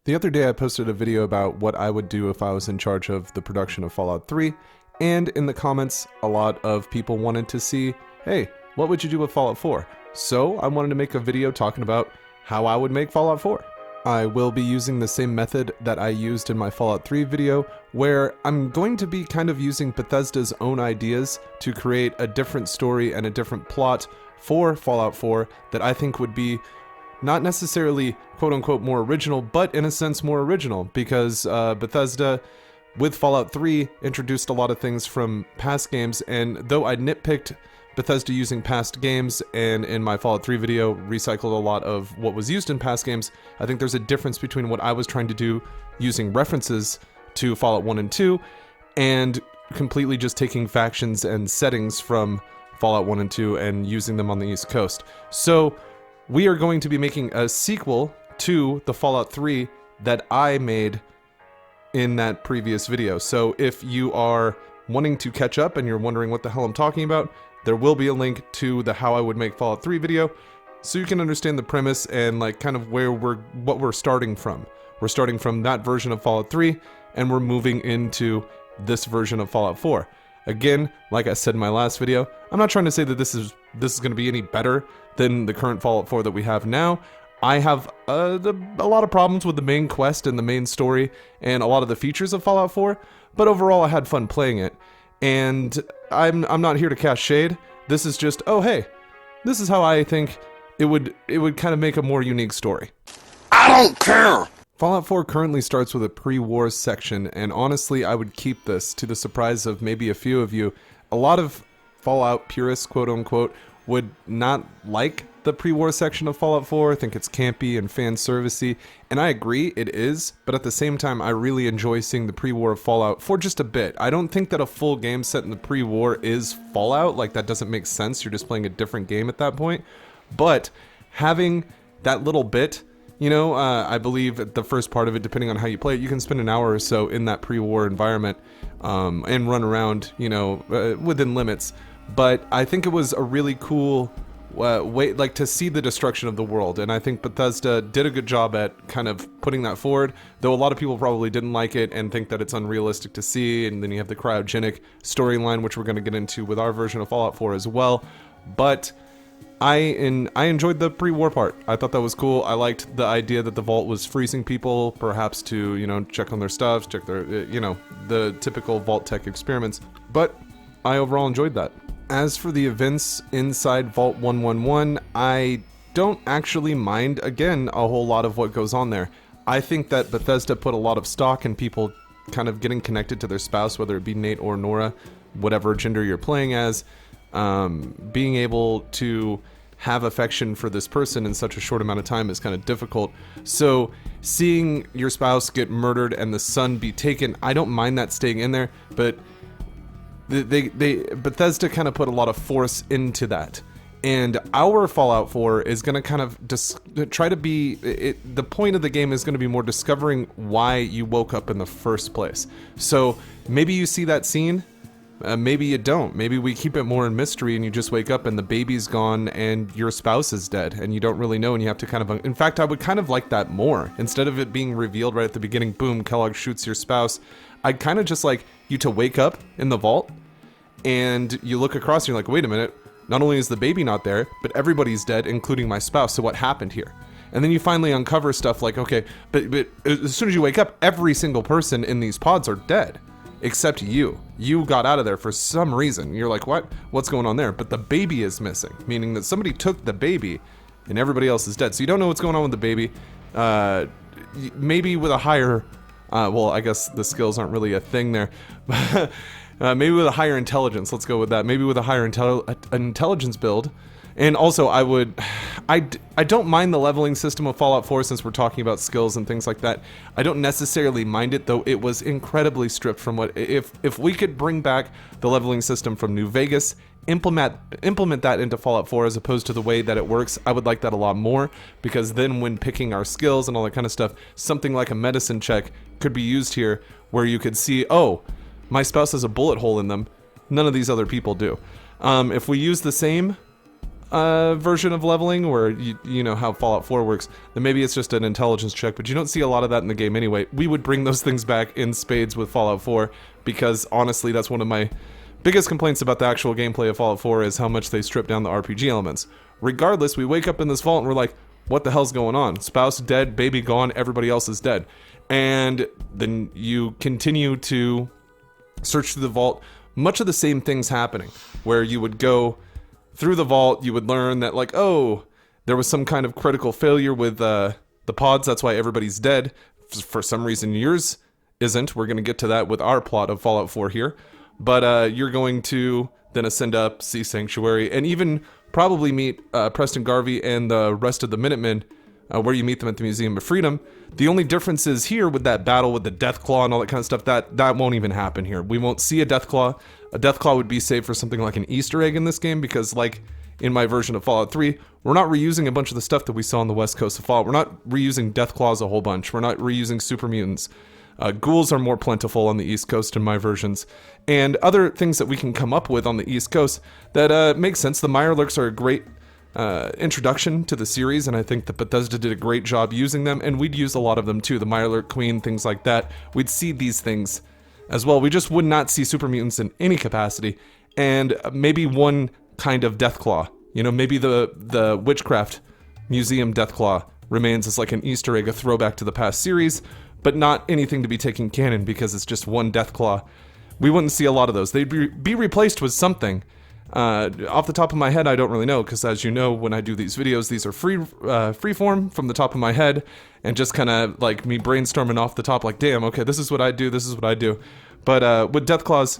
The other day I posted a video about what I would do if I was in charge of the production of Fallout 3, and in the comments, a lot of people wanted to see, hey, what would you do with Fallout 4? So I wanted to make a video talking about how I would make Fallout 4. I will be using the same method that I used in my Fallout 3 video, where I'm going to be kind of using Bethesda's own ideas to create a different story and a different plot for Fallout 4 that I think would be not necessarily quote-unquote more original, but in a sense more original, because Bethesda, with Fallout 3, introduced a lot of things from past games, and though I nitpicked Bethesda using past games, and in my Fallout 3 video recycled a lot of what was used in past games, I think there's a difference between what I was trying to do using references to Fallout 1 and 2, and completely just taking factions and settings from Fallout 1 and 2 and using them on the East Coast. So we are going to be making a sequel to the Fallout 3 that I made in that previous video. So if you are wanting to catch up and you're wondering what the hell I'm talking about, there will be a link to the How I Would Make Fallout 3 video, so you can understand the premise and like kind of what we're starting from. We're starting from that version of Fallout 3, and we're moving into this version of Fallout 4. Again, like I said in my last video, I'm not trying to say that this is going to be any better than the current Fallout 4 that we have now. I have a lot of problems with the main quest and the main story and a lot of the features of Fallout 4, but overall I had fun playing it. And I'm not here to cast shade. This is just, oh hey, this is how I think it would kind of make a more unique story. I don't care! Fallout 4 currently starts with a pre-war section, and honestly I would keep this, to the surprise of maybe a few of you. A lot of Fallout purists, quote-unquote, would not like the pre-war section of Fallout 4, think it's campy and fan-servicey, and I agree, it is, but at the same time I really enjoy seeing the pre-war of Fallout for just a bit. I don't think that a full game set in the pre-war is Fallout, like that doesn't make sense, you're just playing a different game at that point, but having that little bit, you know, I believe the first part of it, depending on how you play it, you can spend an hour or so in that pre-war environment and run around, you know, within limits. But I think it was a really cool way, like, to see the destruction of the world, and I think Bethesda did a good job at kind of putting that forward, though a lot of people probably didn't like it and think that it's unrealistic to see, and then you have the cryogenic storyline, which we're going to get into with our version of Fallout 4 as well. But I enjoyed the pre-war part. I thought that was cool. I liked the idea that the vault was freezing people, perhaps to, you know, check on their stuff, check their, you know, the typical vault tech experiments, but I overall enjoyed that. As for the events inside Vault 111, I don't actually mind, again, a whole lot of what goes on there. I think that Bethesda put a lot of stock in people kind of getting connected to their spouse, whether it be Nate or Nora, whatever gender you're playing as, being able to have affection for this person in such a short amount of time is kind of difficult. So seeing your spouse get murdered and the son be taken, I don't mind that staying in there, but Bethesda kind of put a lot of force into that, and our Fallout 4 is going to kind of try to be, the point of the game is going to be more discovering why you woke up in the first place. So maybe you see that scene, maybe you don't. Maybe we keep it more in mystery and you just wake up and the baby's gone and your spouse is dead and you don't really know, and you have to kind of, in fact I would kind of like that more. Instead of it being revealed right at the beginning, boom, Kellogg shoots your spouse, I'd kind of just like you to wake up in the vault and you look across and you're like, wait a minute, not only is the baby not there, but everybody's dead, including my spouse, so what happened here? And then you finally uncover stuff like, okay, but as soon as you wake up, every single person in these pods are dead, except you. You got out of there for some reason. You're like, what? What's going on there? But the baby is missing, meaning that somebody took the baby and everybody else is dead. So you don't know what's going on with the baby. Maybe with a higher, well, I guess the skills aren't really a thing there, maybe with a higher intelligence, let's go with that. Maybe with a higher intelligence build. And also, I don't mind the leveling system of Fallout 4 since we're talking about skills and things like that. I don't necessarily mind it, though it was incredibly stripped from what, if we could bring back the leveling system from New Vegas, implement that into Fallout 4 as opposed to the way that it works, I would like that a lot more, because then when picking our skills and all that kind of stuff, something like a medicine check could be used here, where you could see, oh, my spouse has a bullet hole in them, none of these other people do. If we use the same version of leveling, where you know how Fallout 4 works, then maybe it's just an intelligence check, but you don't see a lot of that in the game anyway. We would bring those things back in spades with Fallout 4, because honestly, that's one of my biggest complaints about the actual gameplay of Fallout 4 is how much they strip down the RPG elements. Regardless, we wake up in this vault and we're like, what the hell's going on? Spouse dead, baby gone, everybody else is dead. And then you continue to search through the vault, much of the same things happening, where you would go through the vault, you would learn that, like, oh, there was some kind of critical failure with the pods, that's why everybody's dead. For some reason, yours isn't. We're going to get to that with our plot of Fallout 4 here. But you're going to then ascend up, see Sanctuary, and even probably meet Preston Garvey and the rest of the Minutemen, where you meet them at the Museum of Freedom. The only difference is here with that battle with the Deathclaw and all that kind of stuff, that won't even happen here. We won't see a Deathclaw. A Deathclaw would be saved for something like an Easter egg in this game, because like in my version of Fallout 3, we're not reusing a bunch of the stuff that we saw on the west coast of Fallout. We're not reusing Deathclaws a whole bunch. We're not reusing super mutants. Ghouls are more plentiful on the East Coast in my versions, and other things that we can come up with on the East Coast that make sense. The Mirelurks are a great introduction to the series, and I think that Bethesda did a great job using them, and we'd use a lot of them too. The Mirelurk Queen, things like that. We'd see these things as well. We just would not see super mutants in any capacity, and maybe one kind of Deathclaw. You know, maybe the Witchcraft Museum Deathclaw remains as like an Easter egg, a throwback to the past series, but not anything to be taken canon because it's just one Deathclaw. We wouldn't see a lot of those. They'd be replaced with something. Off the top of my head, I don't really know, because as you know, when I do these videos, these are freeform from the top of my head, and just kind of like me brainstorming off the top, like, damn, okay, this is what I do, this is what I do. But with Deathclaws,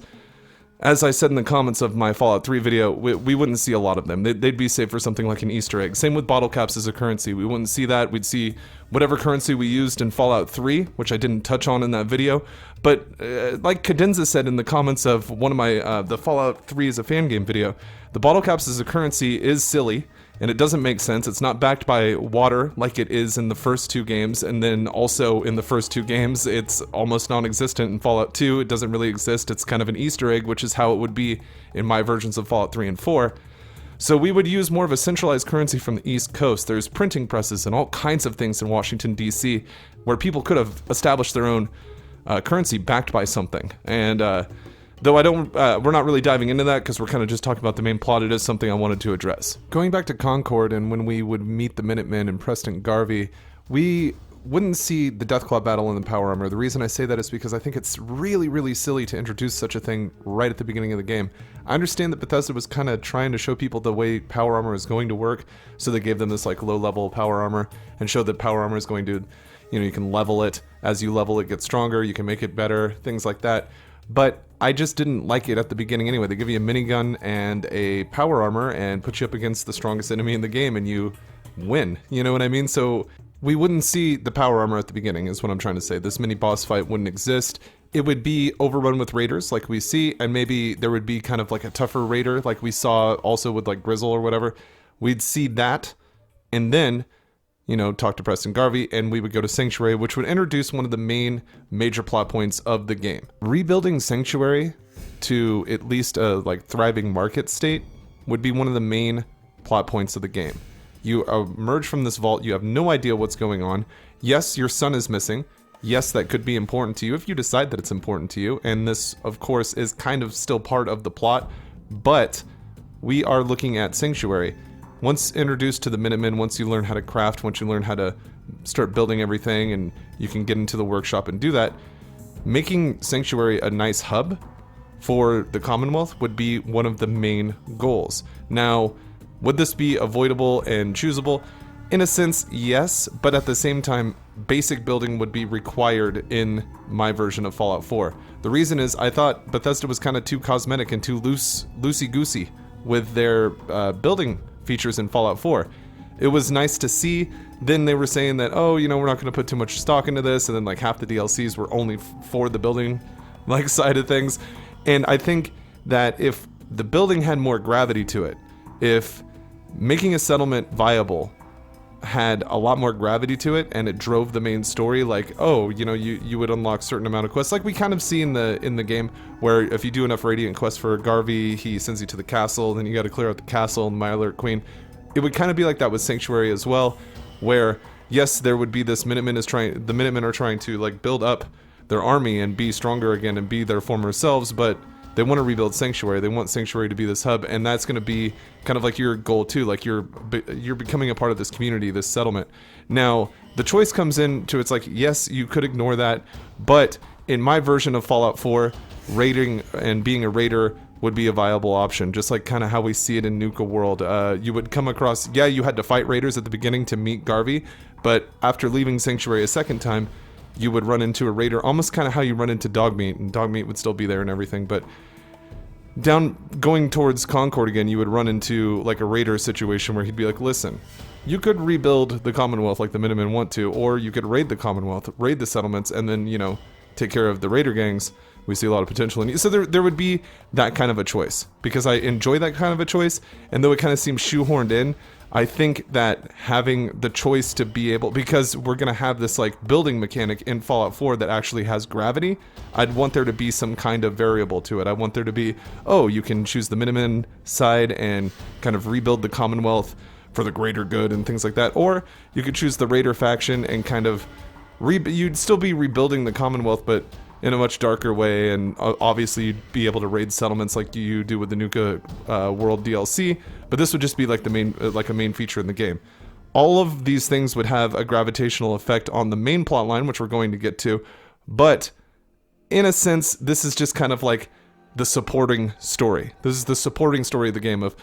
as I said in the comments of my Fallout 3 video, we wouldn't see a lot of them. They'd be saved for something like an Easter egg. Same with bottle caps as a currency. We wouldn't see that. We'd see whatever currency we used in Fallout 3, which I didn't touch on in that video. But like Cadenza said in the comments of one of my, the Fallout 3 is a fan game video, the bottle caps as a currency is silly, and it doesn't make sense. It's not backed by water like it is in the first two games, and then also in the first two games, it's almost non-existent in Fallout 2. It doesn't really exist. It's kind of an Easter egg, which is how it would be in my versions of Fallout 3 and 4. So we would use more of a centralized currency from the East Coast. There's printing presses and all kinds of things in Washington, D.C., where people could have established their own currency backed by something. And though we're not really diving into that because we're kind of just talking about the main plot, it is something I wanted to address. Going back to Concord, and when we would meet the Minutemen and Preston Garvey, we wouldn't see the Deathclaw battle in the power armor. The reason I say that is because I think it's really, really silly to introduce such a thing right at the beginning of the game. I understand that Bethesda was kind of trying to show people the way power armor is going to work, so they gave them this like low-level power armor and showed that power armor is going to, you know, you can level it. As you level it, get stronger, you can make it better, things like that. But I just didn't like it at the beginning anyway. They give you a minigun and a power armor and put you up against the strongest enemy in the game and you win. You know what I mean? So we wouldn't see the power armor at the beginning is what I'm trying to say. This mini boss fight wouldn't exist. It would be overrun with raiders like we see, and maybe there would be kind of like a tougher raider like we saw also with like Grizzle or whatever. We'd see that, and then, you know, talk to Preston Garvey, and we would go to Sanctuary, which would introduce one of the main major plot points of the game. Rebuilding Sanctuary to at least a like thriving market state would be one of the main plot points of the game. You emerge from this vault, you have no idea what's going on. Yes, your son is missing. Yes, that could be important to you if you decide that it's important to you, and this, of course, is kind of still part of the plot, but we are looking at Sanctuary. Once introduced to the Minutemen, once you learn how to craft, once you learn how to start building everything, and you can get into the workshop and do that, making Sanctuary a nice hub for the Commonwealth would be one of the main goals. Now, would this be avoidable and choosable? In a sense, yes, but at the same time, basic building would be required in my version of Fallout 4. The reason is I thought Bethesda was kind of too cosmetic and too loosey-goosey with their building features in Fallout 4. It was nice to see. Then they were saying that, oh, you know, we're not going to put too much stock into this, and then like half the DLCs were only for the building like side of things. And I think that if the building had more gravity to it, if making a settlement viable had a lot more gravity to it and it drove the main story, like, oh, you know, you would unlock certain amount of quests like we kind of see in the game, where if you do enough Radiant quests for Garvey, he sends you to the castle, then you got to clear out the castle and Mirelurk Queen. it would kind of be like that with Sanctuary as well, where yes, there would be this the Minutemen are trying to like build up their army and be stronger again and be their former selves, but they want to rebuild Sanctuary. They want Sanctuary to be this hub, and that's going to be kind of like your goal too. Like you're becoming a part of this community, this settlement. Now, the choice comes into it's like, yes, you could ignore that, but in my version of Fallout 4, raiding and being a raider would be a viable option, just like kind of how we see it in Nuka World. You would come across, you had to fight raiders at the beginning to meet Garvey, but after leaving Sanctuary a second time, you would run into a raider, almost kind of how you run into Dogmeat, and Dogmeat would still be there and everything, but going towards Concord again, you would run into like a raider situation where he'd be like, listen, you could rebuild the Commonwealth like the Minutemen want to, or you could raid the Commonwealth, raid the settlements, and then, take care of the raider gangs. We see a lot of potential in you. So there would be that kind of a choice, because I enjoy that kind of a choice, and though it kind of seems shoehorned in, I think that having the choice to be able, because we're going to have this like building mechanic in Fallout 4 that actually has gravity, I'd want there to be some kind of variable to it. I want there to be, you can choose the Minutemen side and kind of rebuild the Commonwealth for the greater good and things like that, or you could choose the Raider faction and kind of you'd still be rebuilding the Commonwealth, but in a much darker way, and obviously you'd be able to raid settlements like you do with the Nuka World DLC, but this would just be like a main feature in the game. All of these things would have a gravitational effect on the main plot line, which we're going to get to, but in a sense, this is just kind of like the supporting story. This is the supporting story of the game of,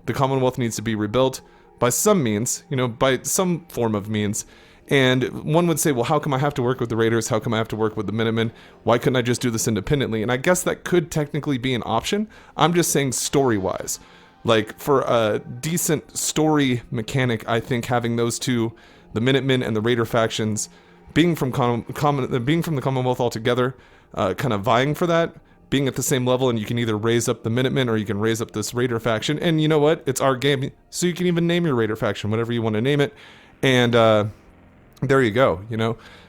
the Commonwealth needs to be rebuilt by some means, by some form of means. And one would say, well, how come I have to work with the Raiders? How come I have to work with the Minutemen? Why couldn't I just do this independently? And I guess that could technically be an option. I'm just saying story-wise. Like, for a decent story mechanic, I think having those two, the Minutemen and the Raider factions, being from the Commonwealth altogether, kind of vying for that, being at the same level, and you can either raise up the Minutemen or you can raise up this Raider faction. And you know what? It's our game, so you can even name your Raider faction, whatever you want to name it. And, there you go.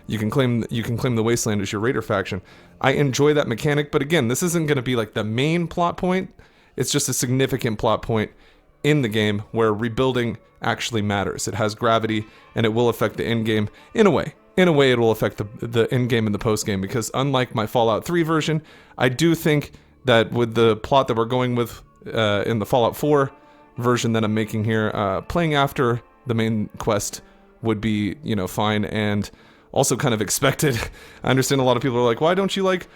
You can claim the Wasteland as your Raider faction. I enjoy that mechanic, but again, this isn't going to be like the main plot point. It's just a significant plot point in the game where rebuilding actually matters. It has gravity, and it will affect the end game in a way. In a way, it will affect the end game and the post game, because unlike my Fallout 3 version, I do think that with the plot that we're going with in the Fallout 4 version that I'm making here, playing after the main quest would be, fine, and also kind of expected. I understand a lot of people are like, why don't you like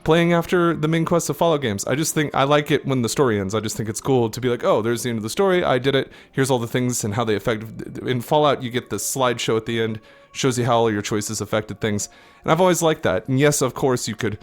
playing after the main quest of Fallout games? I just think I like it when the story ends. I just think it's cool to be like, there's the end of the story, I did it, here's all the things and how they affect. In Fallout, you get the slideshow at the end, shows you how all your choices affected things, and I've always liked that. And yes, of course, you could,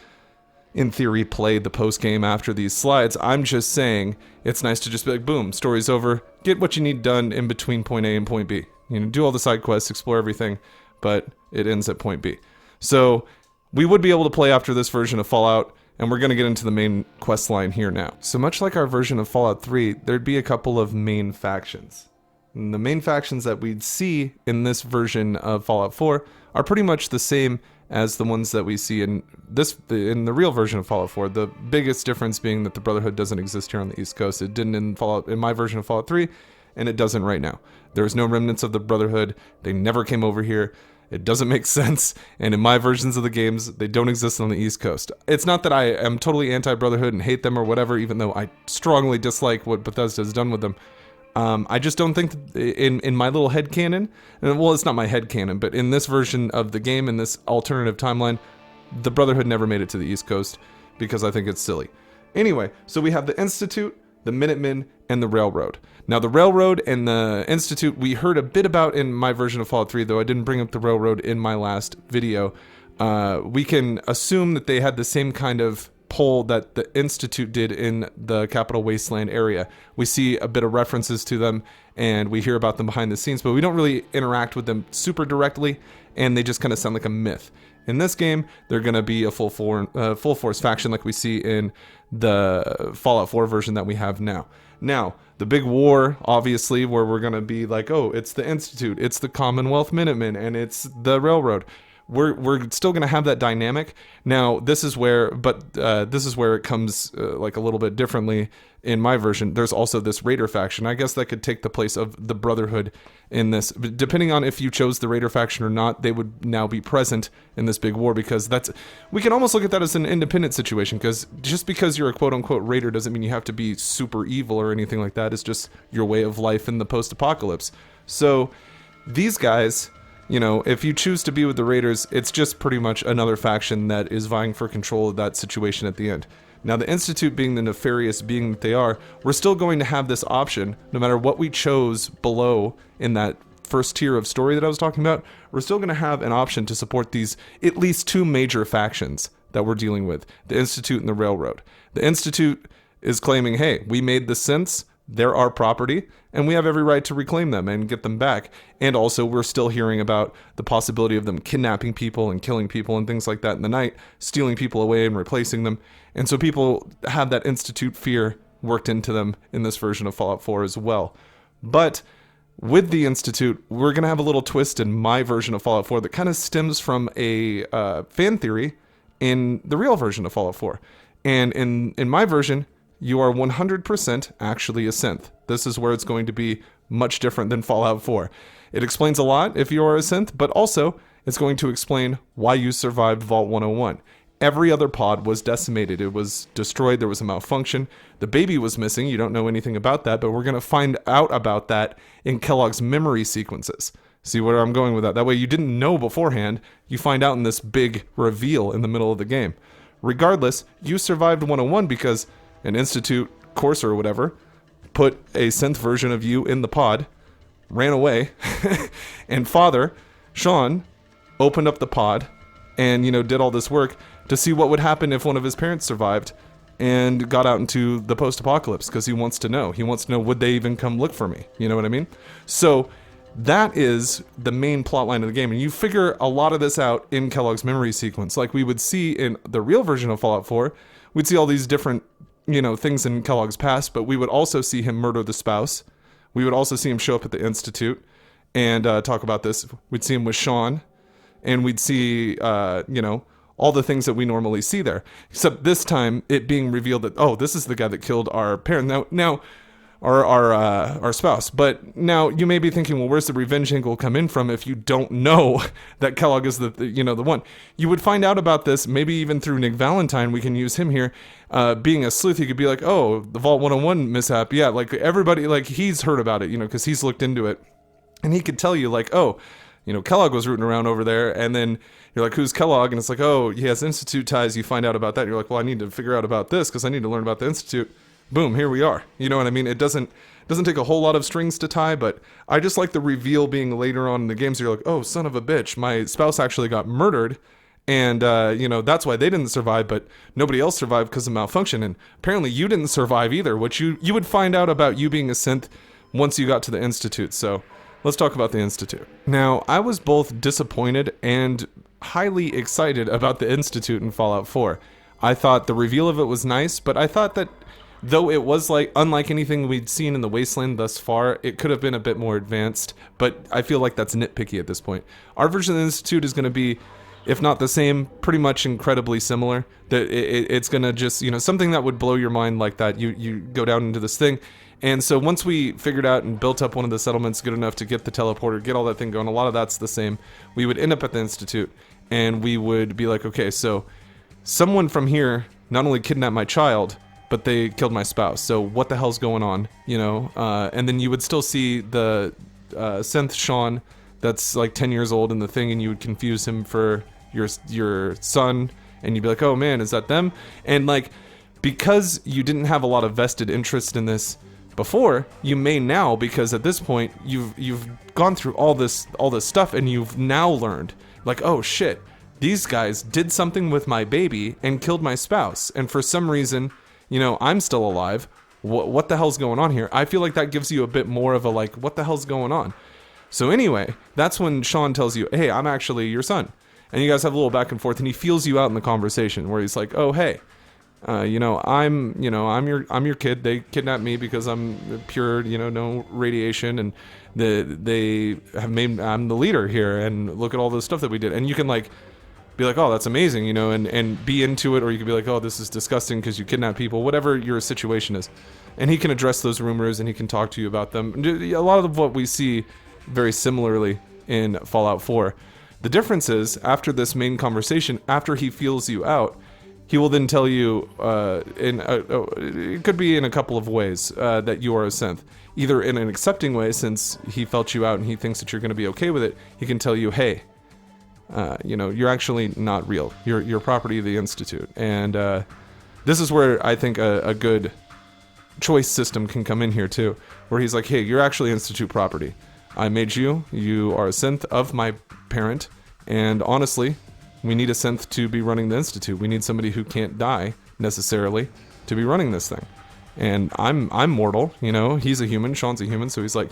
in theory, play the post-game after these slides. I'm just saying, it's nice to just be like, boom, story's over, get what you need done in between point A and point B. Do all the side quests, explore everything, but it ends at point B. So we would be able to play after this version of Fallout, and we're going to get into the main quest line here now. So much like our version of Fallout 3, there'd be a couple of main factions. And the main factions that we'd see in this version of Fallout 4 are pretty much the same as the ones that we see in the real version of Fallout 4. The biggest difference being that the Brotherhood doesn't exist here on the East Coast. It didn't in my version of Fallout 3, and it doesn't right now. There's no remnants of the Brotherhood. They never came over here. It doesn't make sense. And in my versions of the games, they don't exist on the East Coast. It's not that I am totally anti-Brotherhood and hate them or whatever, even though I strongly dislike what Bethesda's done with them. I just don't think in my little headcanon, well, it's not my headcanon, but in this version of the game, in this alternative timeline, the Brotherhood never made it to the East Coast because I think it's silly. Anyway, so we have the Institute, the Minutemen, and the Railroad. Now, the Railroad and the Institute, we heard a bit about in my version of Fallout 3, though I didn't bring up the Railroad in my last video. We can assume that they had the same kind of pull that the Institute did in the Capital Wasteland area. We see a bit of references to them, and we hear about them behind the scenes, but we don't really interact with them super directly, and they just kind of sound like a myth. In this game, they're going to be a full force faction like we see in the Fallout 4 version that we have now. Now, the big war, obviously, where we're going to be like, it's the Institute, it's the Commonwealth Minutemen, and it's the Railroad. we're still going to have that dynamic. Now, this is where it comes like a little bit differently in my version. There's also this Raider faction. I guess that could take the place of the Brotherhood in this. But depending on if you chose the Raider faction or not, they would now be present in this big war, because we can almost look at that as an independent situation, because just because you're a quote-unquote Raider doesn't mean you have to be super evil or anything like that. It's just your way of life in the post-apocalypse. So these guys, if you choose to be with the Raiders, it's just pretty much another faction that is vying for control of that situation at the end. Now, the Institute, being the nefarious being that they are, we're still going to have this option, no matter what we chose below in that first tier of story that I was talking about. We're still going to have an option to support these at least two major factions that we're dealing with, the Institute and the Railroad. The Institute is claiming, hey, we made the synths, they're our property, and we have every right to reclaim them and get them back. And also, we're still hearing about the possibility of them kidnapping people and killing people and things like that in the night, stealing people away and replacing them. And so people have that Institute fear worked into them in this version of Fallout 4 as well. But with the Institute, we're going to have a little twist in my version of Fallout 4 that kind of stems from a fan theory in the real version of Fallout 4. And in my version, you are 100% actually a synth. This is where it's going to be much different than Fallout 4. It explains a lot if you are a synth, but also it's going to explain why you survived Vault 101. Every other pod was decimated. It was destroyed. There was a malfunction. The baby was missing. You don't know anything about that, but we're going to find out about that in Kellogg's memory sequences. See where I'm going with that? That way you didn't know beforehand. You find out in this big reveal in the middle of the game. Regardless, you survived 101 because an Institute course or whatever put a synth version of you in the pod, ran away, and Father, Sean, opened up the pod and, did all this work to see what would happen if one of his parents survived and got out into the post-apocalypse, because he wants to know. He wants to know, would they even come look for me? You know what I mean? So that is the main plot line of the game, and you figure a lot of this out in Kellogg's memory sequence. Like we would see in the real version of Fallout 4, we'd see all these different things in Kellogg's past, but we would also see him murder the spouse. We would also see him show up at the Institute and talk about this. We'd see him with Sean, and we'd see, all the things that we normally see there. Except this time, it being revealed that, oh, this is the guy that killed our parent. Now, our spouse. But now you may be thinking, well, where's the revenge angle come in from if you don't know that Kellogg is the one? You would find out about this maybe even through Nick Valentine. We can use him here. Being a sleuth, he could be like, oh, the Vault 101 mishap. Yeah, like everybody, like he's heard about it, because he's looked into it. And he could tell you like, oh, Kellogg was rooting around over there. And then you're like, who's Kellogg? And it's like, oh, he has Institute ties. You find out about that. You're like, well, I need to figure out about this because I need to learn about the Institute. Boom, here we are. You know what I mean? It doesn't take a whole lot of strings to tie, but I just like the reveal being later on in the game. So you're like, oh, son of a bitch, my spouse actually got murdered, and that's why they didn't survive, but nobody else survived because of malfunction, and apparently you didn't survive either, which you would find out about you being a synth once you got to the Institute. So let's talk about the Institute. Now, I was both disappointed and highly excited about the Institute in Fallout 4. I thought the reveal of it was nice, but I thought that though it was like unlike anything we'd seen in the Wasteland thus far, it could have been a bit more advanced, but I feel like that's nitpicky at this point. Our version of the Institute is going to be, if not the same, pretty much incredibly similar. It's going to just, something that would blow your mind like that. You go down into this thing. And so once we figured out and built up one of the settlements good enough to get the teleporter, get all that thing going, a lot of that's the same. We would end up at the Institute, and we would be like, okay, so someone from here not only kidnapped my child, but they killed my spouse. So what the hell's going on? And then you would still see the synth Sean that's like 10 years old in the thing, and you would confuse him for your son, and you'd be like, oh man, is that them? And like, because you didn't have a lot of vested interest in this before, you may now, because at this point you've gone through all this stuff, and you've now learned like, oh shit, these guys did something with my baby and killed my spouse, and for some reason, I'm still alive. What the hell's going on here? I feel like that gives you a bit more of a like, what the hell's going on? So anyway, that's when Sean tells you, hey, I'm actually your son. And you guys have a little back and forth, and he feels you out in the conversation where he's like, oh, hey, I'm your kid. They kidnapped me because I'm pure, no radiation, and they have made I'm the leader here, and look at all the stuff that we did. And you can like be like, oh, that's amazing, and be into it, or you could be like, oh, this is disgusting because you kidnap people, whatever your situation is. And he can address those rumors, and he can talk to you about them. A lot of what we see very similarly in Fallout 4. The difference is, after this main conversation, after he feels you out, he will then tell you, it could be in a couple of ways, that you are a synth. Either in an accepting way, since he felt you out and he thinks that you're going to be okay with it, he can tell you, hey, you're actually not real. You're property of the Institute. And this is where I think a good choice system can come in here too, where he's like, hey, you're actually Institute property. I made you. You are a synth of my parent. And honestly, we need a synth to be running the Institute. We need somebody who can't die, necessarily, to be running this thing. And I'm mortal, he's a human, Sean's a human, so he's like,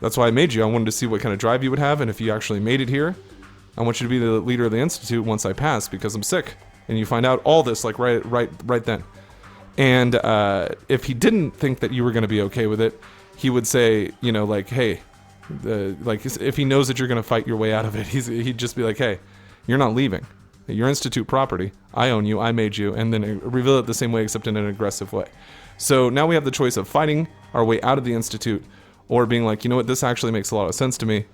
that's why I made you. I wanted to see what kind of drive you would have, and if you actually made it here, I want you to be the leader of the Institute once I pass, because I'm sick. And you find out all this, like, right then. And if he didn't think that you were going to be okay with it, he would say, like, hey, if he knows that you're going to fight your way out of it, he'd just be like, hey, you're not leaving. You're Institute property. I own you. I made you. And then reveal it the same way, except in an aggressive way. So now we have the choice of fighting our way out of the Institute, or being like, you know what, this actually makes a lot of sense to me.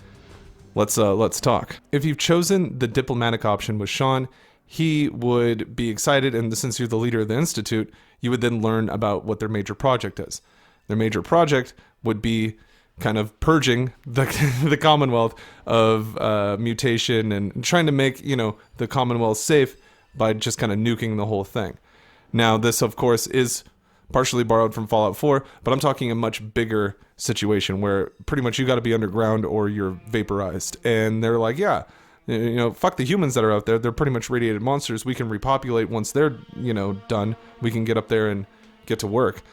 Let's talk. If you've chosen the diplomatic option with Sean, he would be excited, and since you're the leader of the Institute, you would then learn about what their major project is. Their major project would be kind of purging the Commonwealth of mutation and trying to make, the Commonwealth safe by just kind of nuking the whole thing. Now, this, of course, is partially borrowed from Fallout 4, but I'm talking a much bigger situation where pretty much you got to be underground or you're vaporized. And they're like, yeah, fuck the humans that are out there. They're pretty much radiated monsters. We can repopulate once they're, done. We can get up there and get to work.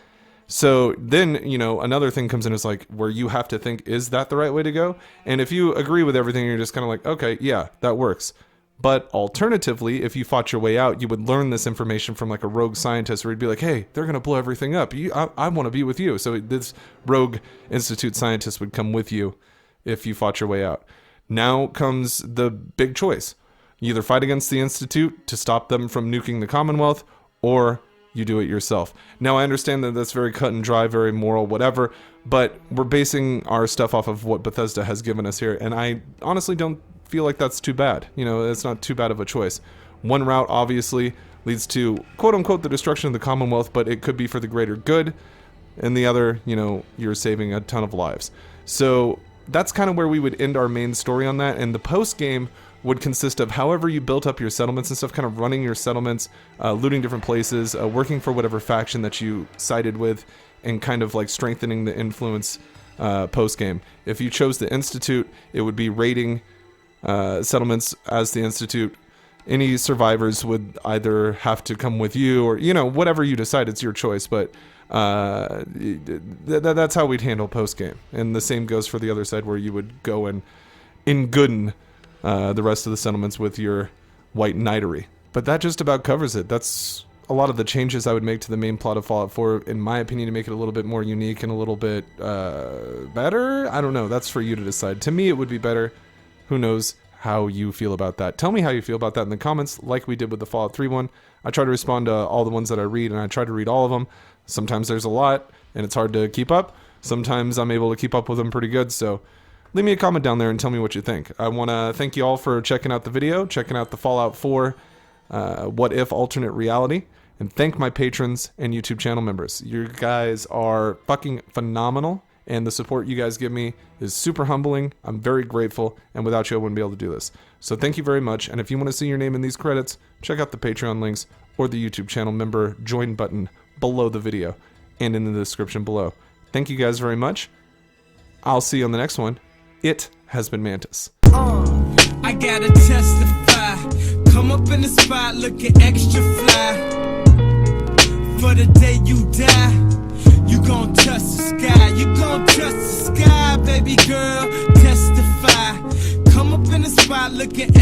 So then, another thing comes in is like where you have to think, is that the right way to go? And if you agree with everything, you're just kind of like, okay, yeah, that works. But alternatively, if you fought your way out, you would learn this information from like a rogue scientist where he'd be like, hey, they're going to blow everything up. I want to be with you. So this rogue Institute scientist would come with you if you fought your way out. Now comes the big choice. You either fight against the Institute to stop them from nuking the Commonwealth, or you do it yourself. Now, I understand that that's very cut and dry, very moral, whatever, but we're basing our stuff off of what Bethesda has given us here, and I honestly don't feel like that's too bad. It's not too bad of a choice. One route, obviously, leads to, quote-unquote, the destruction of the Commonwealth, but it could be for the greater good, and the other, you're saving a ton of lives. So that's kind of where we would end our main story on that, and the post-game would consist of however you built up your settlements and stuff, kind of running your settlements, looting different places, working for whatever faction that you sided with, and kind of like strengthening the influence post-game. If you chose the Institute, it would be raiding settlements as the Institute. Any survivors would either have to come with you or, whatever you decide, it's your choice, but that's how we'd handle post-game. And the same goes for the other side, where you would go and in-gooden the rest of the settlements with your white knightery. But that just about covers it. That's a lot of the changes I would make to the main plot of Fallout 4, in my opinion, to make it a little bit more unique and a little bit better. I don't know. That's for you to decide. To me, it would be better. Who knows how you feel about that? Tell me how you feel about that in the comments, like we did with the Fallout 3 one. I try to respond to all the ones that I read, and I try to read all of them. Sometimes there's a lot, and it's hard to keep up. Sometimes I'm able to keep up with them pretty good, so leave me a comment down there and tell me what you think. I want to thank you all for checking out the video, checking out the Fallout 4 What If Alternate Reality, and thank my patrons and YouTube channel members. You guys are fucking phenomenal, and the support you guys give me is super humbling. I'm very grateful, and without you, I wouldn't be able to do this. So thank you very much, and if you want to see your name in these credits, check out the Patreon links or the YouTube channel member join button below the video and in the description below. Thank you guys very much. I'll see you on the next one. It has been Mantis. I gotta testify. Come up in the spot looking extra fly. For the day you die, you gon' touch the sky. You gon' touch the sky, baby girl. Testify. Come up in the spot looking